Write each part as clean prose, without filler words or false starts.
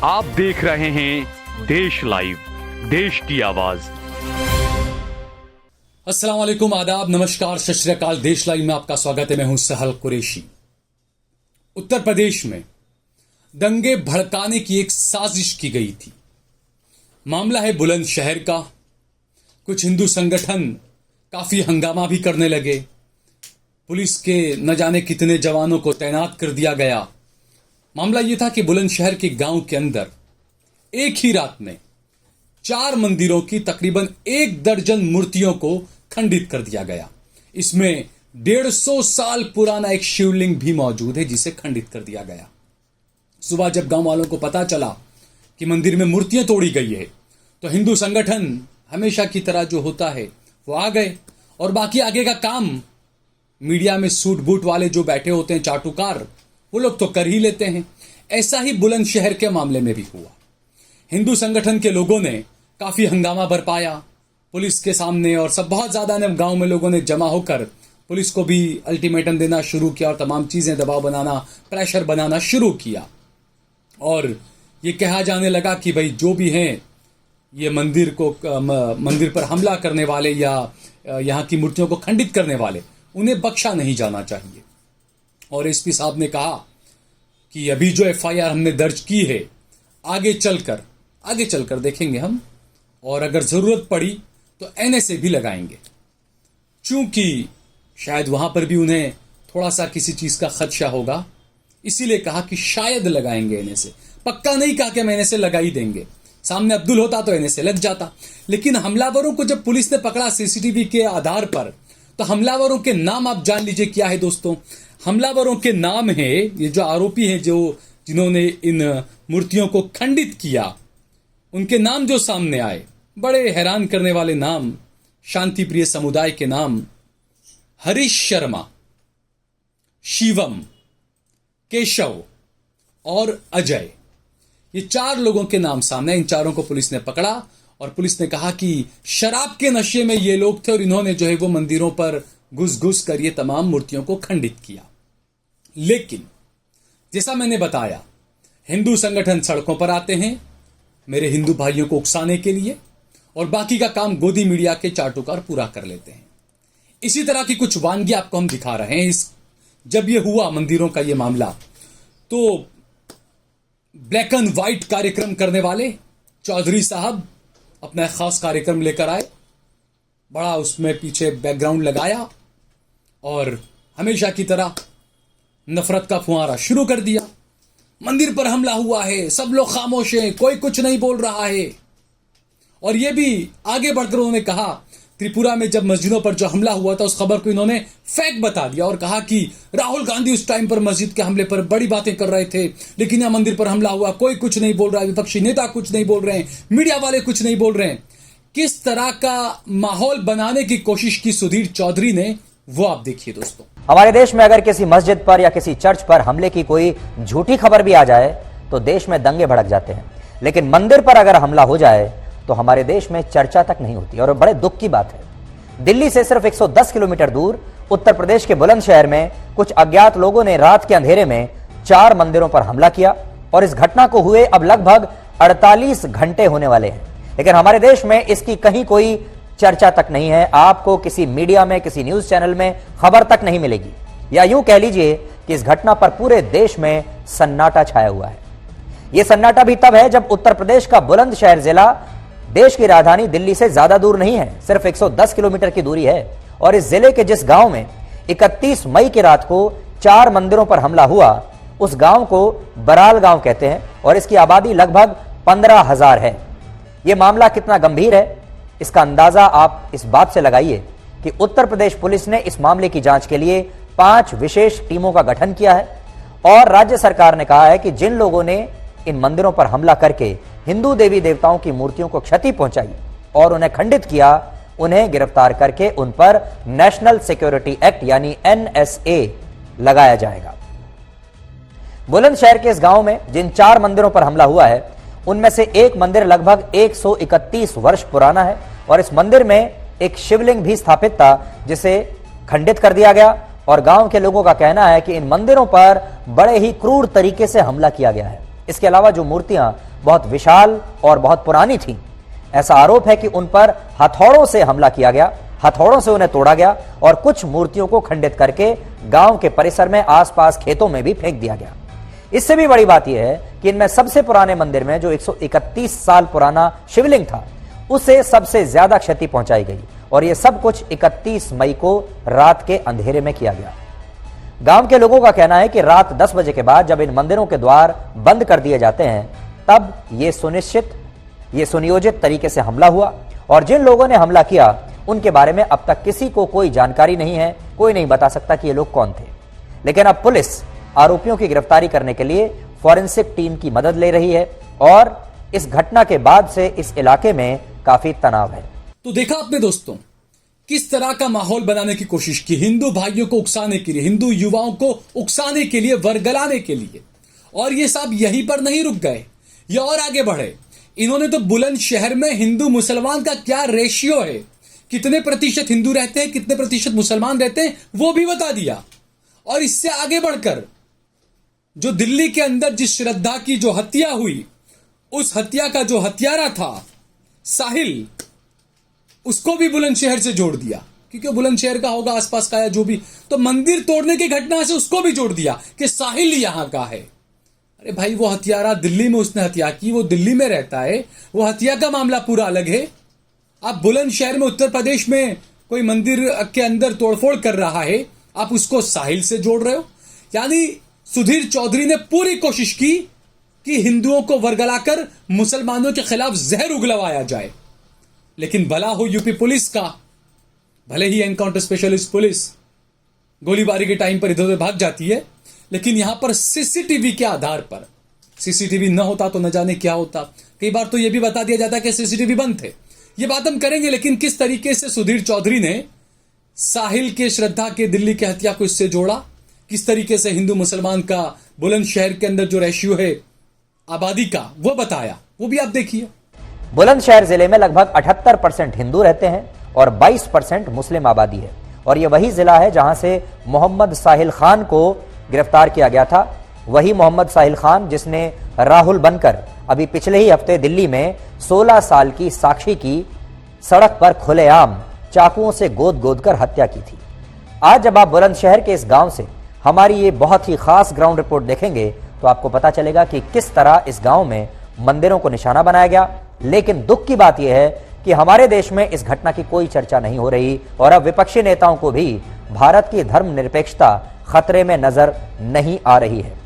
आप देख रहे हैं देश लाइव, देश की आवाज। अस्सलाम वालेकुम, आदाब, नमस्कार, सत श्री अकाल। देश लाइव में आपका स्वागत है। मैं हूं सहल कुरैशी। उत्तर प्रदेश में दंगे भड़काने की एक साजिश की गई थी। मामला है बुलंदशहर का। कुछ हिंदू संगठन काफी हंगामा भी करने लगे। पुलिस के न जाने कितने जवानों को तैनात कर दिया गया। मामला यह था कि बुलंदशहर के गांव के अंदर एक ही रात में 4 मंदिरों की तकरीबन 1 दर्जन मूर्तियों को खंडित कर दिया गया। इसमें 150 साल पुराना एक शिवलिंग भी मौजूद है जिसे खंडित कर दिया गया। सुबह जब गांव वालों को पता चला कि मंदिर में मूर्तियां तोड़ी गई है तो हिंदू संगठन हमेशा की तरह जो होता है वो आ गए और बाकी आगे का काम मीडिया में सूट बूट वाले जो बैठे होते हैं चाटुकार, वो लोग तो कर ही लेते हैं। ऐसा ही बुलंदशहर के मामले में भी हुआ। हिंदू संगठन के लोगों ने काफी हंगामा बरपाया पुलिस के सामने और सब बहुत ज्यादा ने गांव में लोगों ने जमा होकर पुलिस को भी अल्टीमेटम देना शुरू किया और तमाम चीजें दबाव बनाना, प्रेशर बनाना शुरू किया। और ये कहा जाने लगा कि भाई जो भी हैं ये मंदिर पर हमला करने वाले या यहाँ की मूर्तियों को खंडित करने वाले, उन्हें बख्शा नहीं जाना चाहिए। और एसपी साहब ने कहा कि अभी जो एफआईआर हमने दर्ज की है आगे चलकर देखेंगे हम, और अगर जरूरत पड़ी तो एनएसए भी लगाएंगे। चूंकि शायद वहां पर भी उन्हें थोड़ा सा किसी चीज का खदशा होगा, इसीलिए कहा कि शायद लगाएंगे एनएसए। पक्का नहीं कहा कि हम एनएसए लगा ही देंगे। सामने अब्दुल होता तो एनएसए लग जाता। लेकिन हमलावरों को जब पुलिस ने पकड़ा सीसीटीवी के आधार पर, तो हमलावरों के नाम आप जान लीजिए क्या है दोस्तों। हमलावरों के नाम है, ये जो आरोपी हैं जिन्होंने इन मूर्तियों को खंडित किया, उनके नाम जो सामने आए बड़े हैरान करने वाले नाम। शांति प्रिय समुदाय के नाम हरीश शर्मा, शिवम, केशव और अजय, ये 4 लोगों के नाम सामने। इन चारों को पुलिस ने पकड़ा और पुलिस ने कहा कि शराब के नशे में ये लोग थे और इन्होंने जो है वो मंदिरों पर घुस कर ये तमाम मूर्तियों को खंडित किया। लेकिन जैसा मैंने बताया, हिंदू संगठन सड़कों पर आते हैं मेरे हिंदू भाइयों को उकसाने के लिए, और बाकी का काम गोदी मीडिया के चाटुकार पूरा कर लेते हैं। इसी तरह की कुछ वानगी आपको हम दिखा रहे हैं। जब ये हुआ मंदिरों का ये मामला, तो ब्लैक एंड व्हाइट कार्यक्रम करने वाले चौधरी साहब अपना खास कार्यक्रम लेकर आए, बड़ा उसमें पीछे बैकग्राउंड लगाया और हमेशा की तरह नफरत का फुहारा शुरू कर दिया। मंदिर पर हमला हुआ है, सब लोग खामोश हैं, कोई कुछ नहीं बोल रहा है। और यह भी आगे बढ़कर उन्होंने कहा, त्रिपुरा में जब मस्जिदों पर जो हमला हुआ था उस खबर को इन्होंने फेक बता दिया और कहा कि राहुल गांधी उस टाइम पर मस्जिद के हमले पर बड़ी बातें कर रहे थे, लेकिन यहां मंदिर पर हमला हुआ, कोई कुछ नहीं बोल रहा है, विपक्षी नेता कुछ नहीं बोल रहे हैं, मीडिया वाले कुछ नहीं बोल रहे हैं। किस तरह का माहौल बनाने की कोशिश की सुधीर चौधरी ने, वो आप देखिए दोस्तों। हमारे देश में अगर किसी मस्जिद पर या किसी चर्च पर हमले की कोई झूठी खबर भी आ जाए तो देश में दंगे भड़क जाते हैं, लेकिन मंदिर पर अगर हमला हो जाए तो हमारे देश में चर्चा तक नहीं होती। और बड़े दुख की बात है, दिल्ली से सिर्फ 110 किलोमीटर दूर उत्तर प्रदेश के बुलंदशहर में कुछ अज्ञात लोगों ने रात के अंधेरे में 4 मंदिरों पर हमला किया और इस घटना को हुए अब लगभग 48 घंटे होने वाले हैं, लेकिन हमारे देश में इसकी कहीं कोई चर्चा तक नहीं है। आपको किसी मीडिया में, किसी न्यूज चैनल में खबर तक नहीं मिलेगी, या यूं कह लीजिए कि इस घटना पर पूरे देश में सन्नाटा छाया हुआ है। यह सन्नाटा भी तब है जब उत्तर प्रदेश का बुलंदशहर जिला देश की राजधानी दिल्ली से ज्यादा दूर नहीं है, सिर्फ 110 किलोमीटर की दूरी है। और इस जिले के जिस गांव में 31 मई की रात को 4 मंदिरों पर हमला हुआ, उस गांव को बराल गांव कहते हैं और इसकी आबादी लगभग 15,000 है। यह मामला कितना गंभीर है इसका अंदाजा आप इस बात से लगाइए कि उत्तर प्रदेश पुलिस ने इस मामले की जांच के लिए 5 विशेष टीमों का गठन किया है और राज्य सरकार ने कहा है कि जिन लोगों ने इन मंदिरों पर हमला करके हिंदू देवी देवताओं की मूर्तियों को क्षति पहुंचाई और उन्हें खंडित किया, उन्हें गिरफ्तार करके उन पर नेशनल सिक्योरिटी एक्ट यानी एनएसए लगाया जाएगा। बुलंदशहर के इस गांव में जिन 4 मंदिरों पर हमला हुआ है उनमें से एक मंदिर लगभग 131 वर्ष पुराना है और इस मंदिर में एक शिवलिंग भी स्थापित था जिसे खंडित कर दिया गया और गांव के लोगों का कहना है कि इन मंदिरों पर बड़े ही क्रूर तरीके से हमला किया गया है। इसके अलावा जो मूर्तियां बहुत विशाल और बहुत पुरानी थीं, ऐसा आरोप है कि उन पर हथौड़ों से हमला किया गया, हथौड़ों से उन्हें तोड़ा गया और कुछ मूर्तियों को खंडित करके गांव के परिसर में आसपास खेतों में भी फेंक दिया गया। इससे भी बड़ी बात यह है कि इनमें सबसे पुराने मंदिर में जो 131 साल पुराना शिवलिंग था, उसे सबसे ज्यादा क्षति पहुंचाई गई और यह सब कुछ 31 मई को रात के अंधेरे में किया गया। गांव के लोगों का कहना है कि रात 10 बजे के बाद जब इन मंदिरों के द्वार बंद कर दिए जाते हैं, तब यह सुनियोजित तरीके से हमला हुआ और जिन लोगों ने हमला किया उनके बारे में अब तक किसी को कोई जानकारी नहीं है, कोई नहीं बता सकता कि ये लोग कौन थे। लेकिन अब पुलिस आरोपियों की गिरफ्तारी करने के लिए फॉरेंसिक टीम की मदद ले रही है और इस घटना के बाद से इस इलाके में काफी तनाव है। तो देखा आपने दोस्तों, किस तरह का माहौल बनाने की कोशिश की हिंदू भाइयों को उकसाने के लिए, हिंदू युवाओं को उकसाने के लिए, वर्गलाने के लिए। और ये सब यहीं पर नहीं रुक गए, ये और आगे बढ़े। इन्होंने तो बुलंदशहर में हिंदू मुसलमान का क्या रेशियो है, कितने प्रतिशत हिंदू रहते हैं, कितने प्रतिशत मुसलमान रहते हैं, वो भी बता दिया। और इससे आगे बढ़कर जो दिल्ली के अंदर जिस श्रद्धा की जो हत्या हुई, उस हत्या का जो हत्यारा था साहिल, उसको भी बुलंदशहर से जोड़ दिया, क्योंकि बुलंदशहर का होगा आसपास का या जो भी, तो मंदिर तोड़ने की घटना से उसको भी जोड़ दिया कि साहिल यहां का है। अरे भाई, वो हत्यारा दिल्ली में उसने हत्या की, वो दिल्ली में रहता है, वो हत्या का मामला पूरा अलग है। आप बुलंदशहर में उत्तर प्रदेश में कोई मंदिर के अंदर तोड़फोड़ कर रहा है, आप उसको साहिल से जोड़ रहे हो। यानी सुधीर चौधरी ने पूरी कोशिश की कि हिंदुओं को वर्गलाकर मुसलमानों के खिलाफ जहर उगलवाया जाए। लेकिन भला हो यूपी पुलिस का, भले ही एनकाउंटर स्पेशलिस्ट पुलिस गोलीबारी के टाइम पर इधर उधर भाग जाती है, लेकिन यहां पर सीसीटीवी के आधार पर, सीसीटीवी न होता तो न जाने क्या होता। कई बार तो यह भी बता दिया जाता कि सीसीटीवी बंद थे। ये बात हम करेंगे, लेकिन किस तरीके से सुधीर चौधरी ने साहिल के श्रद्धा के दिल्ली के हत्या को इससे जोड़ा, किस तरीके से हिंदू मुसलमान का बुलंदशहर के अंदर जो रेशियो है आबादी का, वो बताया, वो भी आप देखिए। बुलंदशहर जिले में लगभग 78% हिंदू रहते हैं और 22% मुस्लिम आबादी है और यह वही जिला है जहां से मोहम्मद साहिल खान को गिरफ्तार किया गया था। वही मोहम्मद साहिल खान जिसने राहुल बनकर अभी पिछले ही हफ्ते दिल्ली में 16 साल की साक्षी की सड़क पर खुलेआम चाकुओं से गोद गोद कर हत्या की थी। आज जब आप बुलंदशहर के इस गांव से हमारी ये बहुत ही खास ग्राउंड रिपोर्ट देखेंगे तो आपको पता चलेगा कि किस तरह इस गांव में मंदिरों को निशाना बनाया गया। लेकिन दुख की बात यह है कि हमारे देश में इस घटना की कोई चर्चा नहीं हो रही और अब विपक्षी नेताओं को भी भारत की धर्मनिरपेक्षता खतरे में नजर नहीं आ रही है।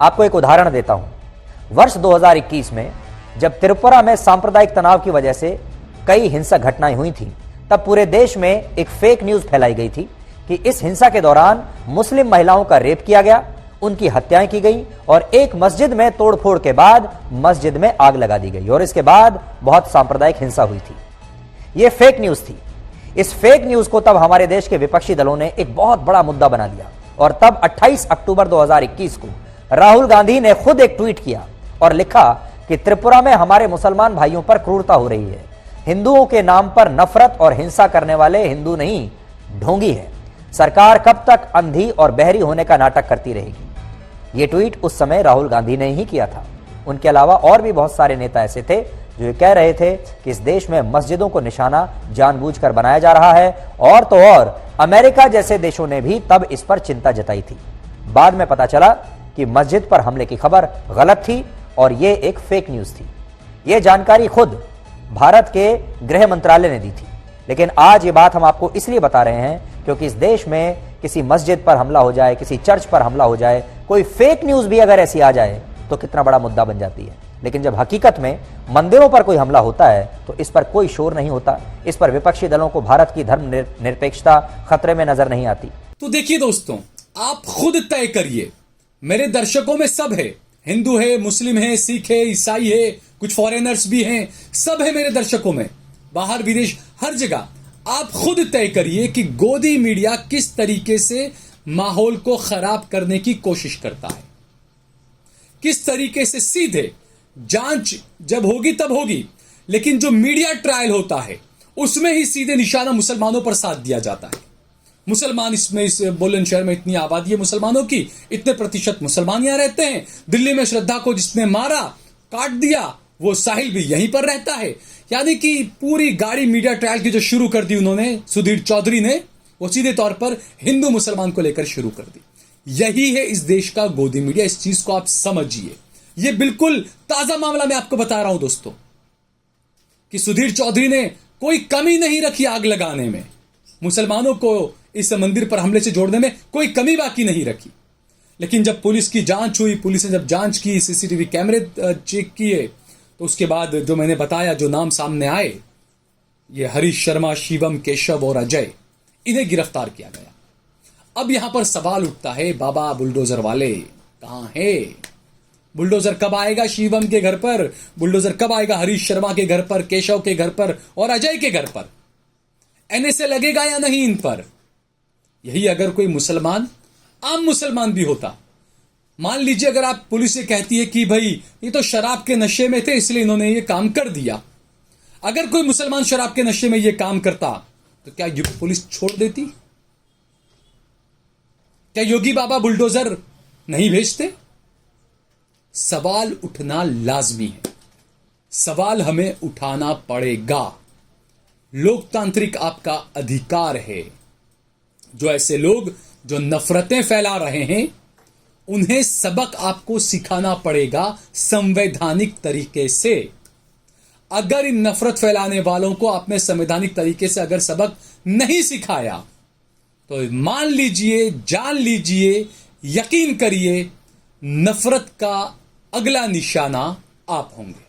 आपको एक उदाहरण देता हूं। वर्ष 2021 में जब त्रिपुरा में सांप्रदायिक तनाव की वजह से कई हिंसक घटनाएं हुई थी, तब पूरे देश में एक फेक न्यूज फैलाई गई थी कि इस हिंसा के दौरान मुस्लिम महिलाओं का रेप किया गया, उनकी हत्याएं की गई और एक मस्जिद में तोड़फोड़ के बाद मस्जिद में आग लगा दी गई और इसके बाद बहुत सांप्रदायिक हिंसा हुई थी। यह फेक न्यूज थी। इस फेक न्यूज को तब हमारे देश के विपक्षी दलों ने एक बहुत बड़ा मुद्दा बना दिया और तब 28 अक्टूबर 2021 को राहुल गांधी ने खुद एक ट्वीट किया और लिखा कि त्रिपुरा में हमारे मुसलमान भाइयों पर क्रूरता हो रही है। हिंदुओं के नाम पर नफरत और हिंसा करने वाले हिंदू नहीं, ढोंगी है। सरकार कब तक अंधी और बहरी होने का नाटक करती रहेगी। यह ट्वीट उस समय राहुल गांधी ने ही किया था। उनके अलावा और भी बहुत सारे नेता ऐसे थे जो ये कह रहे थे कि इस देश में मस्जिदों को निशाना जानबूझकर बनाया जा रहा है और तो और अमेरिका जैसे देशों ने भी तब इस पर चिंता जताई थी। बाद में पता चला कि मस्जिद पर हमले की खबर गलत थी और यह एक फेक न्यूज थी। यह जानकारी खुद भारत के गृह मंत्रालय ने दी थी। लेकिन आज ये बात हम आपको इसलिए बता रहे हैं क्योंकि इस देश में किसी मस्जिद पर हमला हो जाए, किसी चर्च पर हमला हो जाए, कोई फेक न्यूज भी अगर ऐसी आ जाए तो कितना बड़ा मुद्दा बन जाती है। लेकिन जब हकीकत में मंदिरों पर कोई हमला होता है तो इस पर कोई शोर नहीं होता। इस पर विपक्षी दलों को भारत की धर्म निरपेक्षता खतरे में नजर नहीं आती। तो देखिए दोस्तों, आप खुद तय करिए। मेरे दर्शकों में सब है, हिंदू है, मुस्लिम है, सिख है, ईसाई है, कुछ फॉरेनर्स भी हैं, सब है मेरे दर्शकों में, बाहर विदेश हर जगह। आप खुद तय करिए कि गोदी मीडिया किस तरीके से माहौल को खराब करने की कोशिश करता है, किस तरीके से। सीधे जांच जब होगी तब होगी, लेकिन जो मीडिया ट्रायल होता है उसमें ही सीधे निशाना मुसलमानों पर साध दिया जाता है। मुसलमान इसमें, इस बुलंदशहर में इतनी आबादी है मुसलमानों की, इतने प्रतिशत मुसलमान यहां रहते हैं। दिल्ली में श्रद्धा को जिसने मारा, काट दिया, वो साहिल भी यहीं पर रहता है। यानी कि पूरी गाड़ी मीडिया ट्रायल की जो शुरू कर दी उन्होंने, सुधीर चौधरी ने, वो सीधे तौर पर हिंदू मुसलमान को लेकर शुरू कर दी। यही है इस देश का गोदी मीडिया। इस चीज को आप समझिए। ये बिल्कुल ताजा मामला मैं आपको बता रहा हूं दोस्तों, कि सुधीर चौधरी ने कोई कमी नहीं रखी आग लगाने में, मुसलमानों को इस मंदिर पर हमले से जोड़ने में कोई कमी बाकी नहीं रखी। लेकिन जब पुलिस की जांच हुई, पुलिस ने जब जांच की, सीसीटीवी कैमरे चेक किए, तो उसके बाद जो मैंने बताया, जो नाम सामने आए, ये हरीश शर्मा, शिवम, केशव और अजय, इन्हें गिरफ्तार किया गया। अब यहां पर सवाल उठता है, बाबा बुलडोजर वाले कहां है? बुलडोजर कब आएगा शिवम के घर पर? बुलडोजर कब आएगा हरीश शर्मा के घर पर, केशव के घर पर और अजय के घर पर? एनएसए लगेगा या नहीं इन पर? यही अगर कोई मुसलमान, आम मुसलमान भी होता, मान लीजिए अगर आप पुलिस से कहती है कि भाई ये तो शराब के नशे में थे इसलिए इन्होंने ये काम कर दिया, अगर कोई मुसलमान शराब के नशे में ये काम करता तो क्या पुलिस छोड़ देती? क्या योगी बाबा बुलडोजर नहीं भेजते? सवाल उठना लाजमी है, सवाल हमें उठाना पड़ेगा। लोकतांत्रिक आपका अधिकार है। जो ऐसे लोग जो नफरतें फैला रहे हैं, उन्हें सबक आपको सिखाना पड़ेगा संवैधानिक तरीके से। अगर इन नफरत फैलाने वालों को आपने संवैधानिक तरीके से अगर सबक नहीं सिखाया, तो मान लीजिए, जान लीजिए, यकीन करिए, नफरत का अगला निशाना आप होंगे।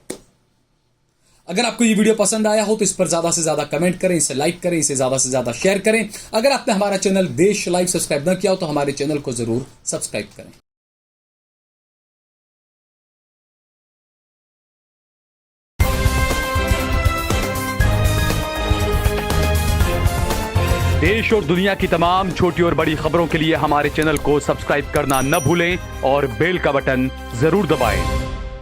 अगर आपको ये वीडियो पसंद आया हो तो इस पर ज्यादा से ज्यादा कमेंट करें, इसे लाइक करें, इसे ज्यादा से ज्यादा शेयर करें। अगर आपने हमारा चैनल देश लाइव सब्सक्राइब न किया हो तो हमारे चैनल को जरूर सब्सक्राइब करें। देश और दुनिया की तमाम छोटी और बड़ी खबरों के लिए हमारे चैनल को सब्सक्राइब करना न भूलें और बेल का बटन जरूर दबाएं।